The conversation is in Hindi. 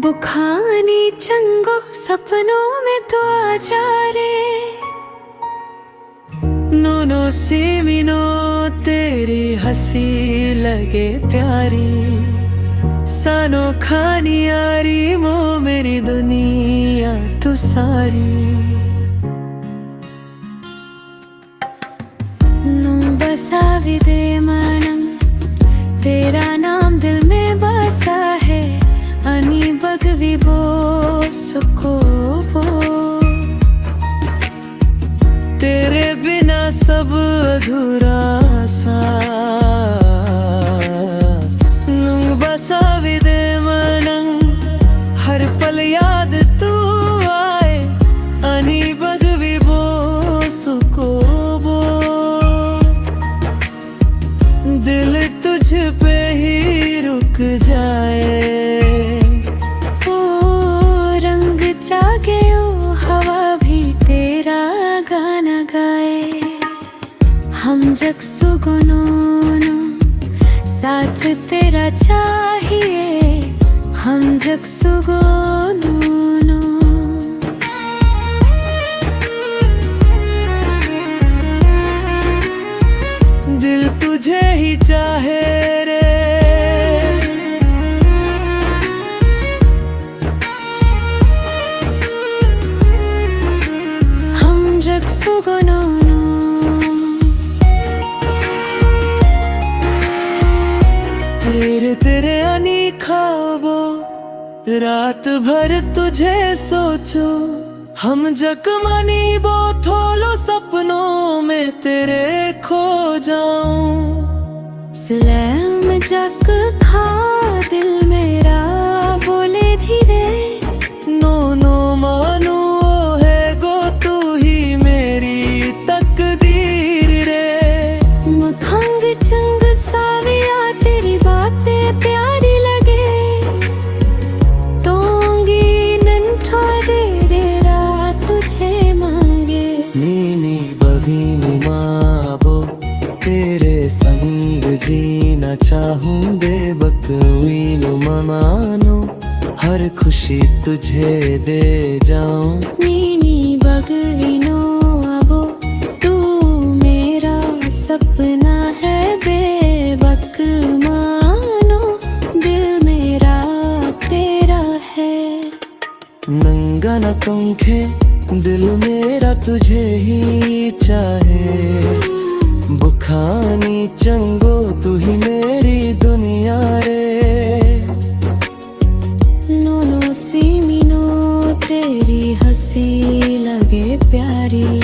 बुखानी चंगो सपनों में तो आ जा रे। नूनो सीमिनो तेरी हंसी लगे प्यारी, सानो खानी यारी मो मेरी दुनिया तू सारी। नू बसा विदे मनम तेरा नाम दिल में बसा है, अनि बगवी बो सुको बो। तेरे बिना सब अधूरा सा, लुंग बसा विदे मनंग हर पल याद तू आए, अनि बगवी बो सुको बो। दिल तुझ पे ही रुक जाए, ओ रंग जागे ओ हवा भी तेरा गाना गाए। हम जग सुगुनोनो साथ तेरा चाहिए, हम जग सुगुनोनो। दिल तुझे ही चाहे रे, हम जग सुगुनोनो। तेरे तेरे अनी ख्वाबो रात भर तुझे सोचो, हम जगमनी बो थोलो सपनों में तेरे खो जाऊं। सलाम जग खा दिल मेरा बोले धीरे, नो नो मानो है गो तू ही मेरी तकदीर रे। मखंग चंग साविया तेरी बातें प्यारी लगे, तोंगी नन्हा दे दे रात तुझे मांगे। नीनी बगीनी माबो तेरे संग जीना चाहूं, बेबकवीनु मानो हर खुशी तुझे दे जाऊं। नीनी बगवीनो अबो तू मेरा सपना है, बेबक मानो दिल मेरा तेरा है। नंगा न पंखे दिल मेरा तुझे ही चाहे, बुखानी चंगो तू ही मेरी दुनिया रे। नूनो सीमिनो तेरी हंसी लगे प्यारी,